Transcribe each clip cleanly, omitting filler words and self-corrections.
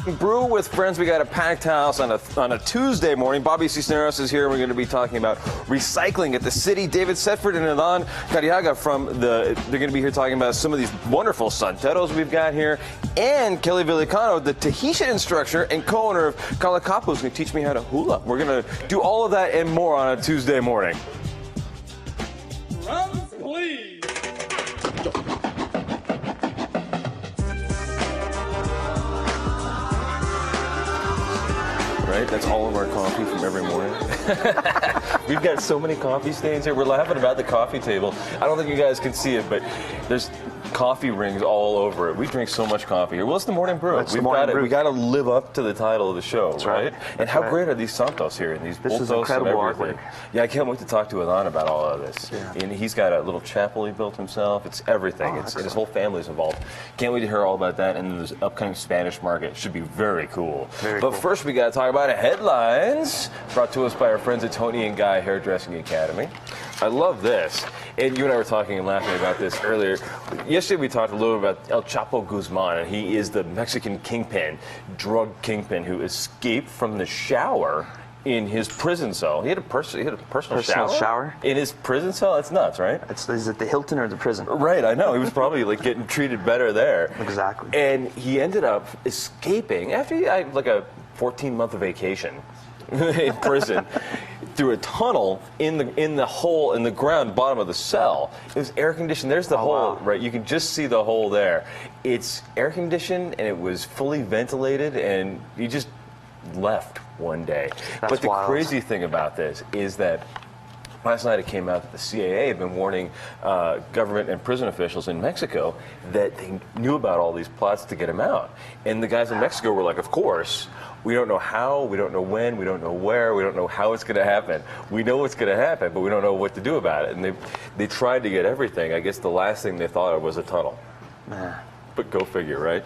Brew with friends. We got a packed house on a Tuesday morning. Bobby Cisneros is here. We're going to be talking about recycling at the city. David Setford and Adan Cariaga they're going to be here talking about some of these wonderful santeros we've got here. And Kelly Villicano, the Tahitian instructor and co-owner of Kalakapu, is going to teach me how to hula. We're going to do all of that and more on a Tuesday morning. Drums, please. Right? That's all of our coffee from every morning. We've got so many coffee stains here. We're laughing about the coffee table. I don't think you guys can see it, but there's coffee rings all over it. We drink so much coffee here. Well, it's the Morning Brew. It's the Morning Brew. We got to live up to the title of the show, That's right? right. And how great are these santos here and these This is bultos incredible and everything? artwork. Yeah, I can't wait to talk to Adan about all of this. Yeah. And he's got a little chapel he built himself. It's everything. Oh, And his whole family's involved. Can't wait to hear all about that. And this upcoming Spanish market should be very cool. Very but cool. first, we got to talk about headlines brought to us by our friends at Tony and Guy Hairdressing Academy. I love this. And you and I were talking and laughing about this earlier. Yesterday we talked a little about El Chapo Guzman, and he is the Mexican kingpin, drug kingpin, who escaped from the shower in his prison cell. He had a personal shower in his prison cell. That's nuts, right? Is it the Hilton or the prison? Right, I know. He was probably like getting treated better there. Exactly. And he ended up escaping after he had like a 14-month vacation in prison through a tunnel in the hole in the ground bottom of the cell. It was air conditioned. There's the hole, wow. right? You can just see the hole there. It's air conditioned and it was fully ventilated, and he just left one day. That's but the wild. crazy thing about this is that last night it came out that the CIA had been warning government and prison officials in Mexico that they knew about all these plots to get him out. And the guys in Mexico were like, of course. We don't know how, we don't know when, we don't know where, we don't know how it's going to happen. We know it's going to happen, but we don't know what to do about it. And they tried to get everything. I guess the last thing they thought of was a tunnel. Man. But go figure, right?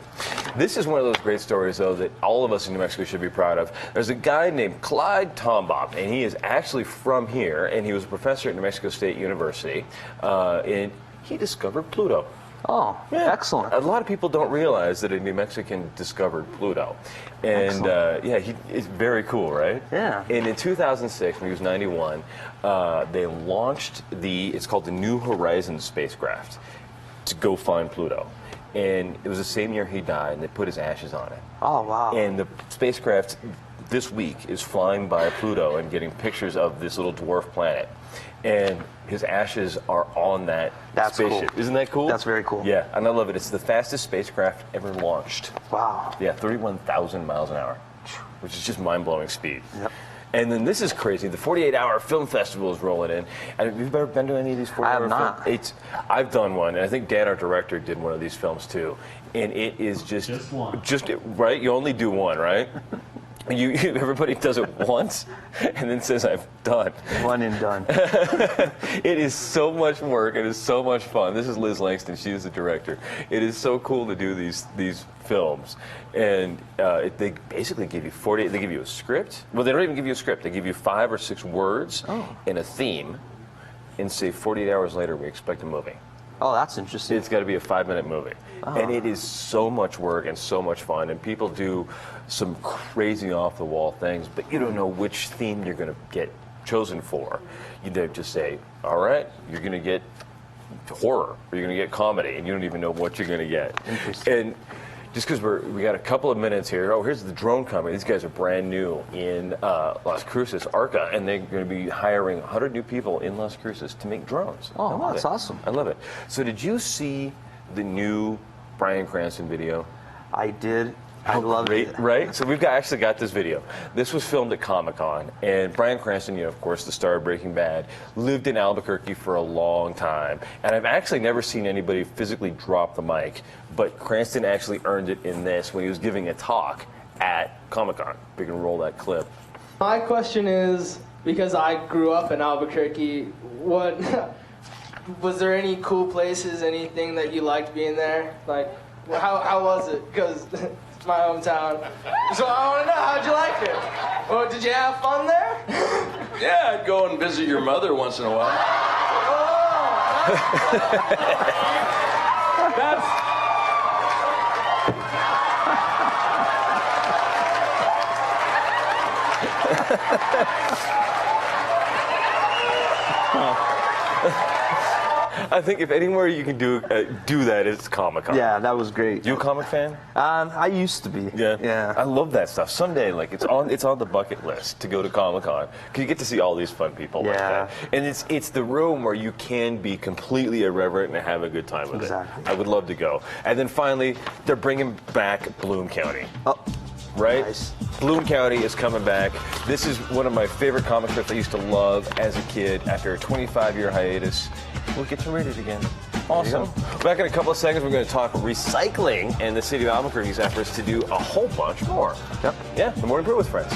This is one of those great stories, though, that all of us in New Mexico should be proud of. There's a guy named Clyde Tombaugh, and he is actually from here, and he was a professor at New Mexico State University, and he discovered Pluto. Oh, Yeah. excellent. A lot of people don't realize that a New Mexican discovered Pluto. And yeah, it's very cool, right? Yeah. And in 2006, when he was 91, they launched it's called the New Horizons spacecraft to go find Pluto. And it was the same year he died, and they put his ashes on it. Oh, wow. And the spacecraft this week is flying by Pluto and getting pictures of this little dwarf planet. And his ashes are on that spaceship. Cool. Isn't that cool? That's very cool. Yeah, and I love it. It's the fastest spacecraft ever launched. Wow. Yeah, 31,000 miles an hour, which is just mind-blowing speed. Yep. And then this is crazy. The 48-hour film festival is rolling in. And have you ever been to any of these 48-hour not. films? I've done one, and I think Dan, our director, did one of these films too. And it is just one. Right? You only do one, right? Everybody does it once and then says, I'm done. One and done. It is so much work. It is so much fun. This is Liz Langston. She is the director. It is so cool to do these films. And they basically give you 48. They give you a script. Well, they don't even give you a script. They give you 5 or 6 words and a theme, and say 48 hours later we expect a movie. Oh, that's interesting. It's got to be a 5-minute movie. And it is so much work and so much fun. And people do some crazy off-the-wall things, but you don't know which theme you're going to get chosen for. You don't just say, all right, you're going to get horror, or you're going to get comedy, and you don't even know what you're going to get. Interesting. And just because we got a couple of minutes here. Oh, here's the drone company. These guys are brand new in Las Cruces, Arca, and they're going to be hiring 100 new people in Las Cruces to make drones. Oh, I love that's it. awesome. I love it. So did you see the new Bryan Cranston video? I did. I loved Great, it. right? So we've actually got this video. This was filmed at Comic-Con, and Bryan Cranston, of course, the star of Breaking Bad, lived in Albuquerque for a long time. And I've actually never seen anybody physically drop the mic, but Cranston actually earned it in this when he was giving a talk at Comic-Con. We can roll that clip. My question is, because I grew up in Albuquerque, what was there any cool places, anything that you liked being there? Like, how was it? Because it's my hometown. So I want to know, how'd you like it? Well, did you have fun there? Yeah, I'd go and visit your mother once in a while. That's I think if anywhere you can do that, it's Comic-Con. Yeah, that was great. You a comic fan? I used to be. Yeah. Yeah. I love that stuff. Someday, like it's on the bucket list to go to Comic-Con because you get to see all these fun people like Yeah. that, and it's the room where you can be completely irreverent and have a good time with Exactly. it. I would love to go. And then finally, they're bringing back Bloom County. Oh, Right? Nice. Bloom County is coming back. This is one of my favorite comic strips I used to love as a kid. After a 25-year hiatus, we'll get to read it again. Awesome. Back in a couple of seconds, we're going to talk recycling and the city of Albuquerque's efforts to do a whole bunch more. Yep. Yeah, the Morning Brew with Friends.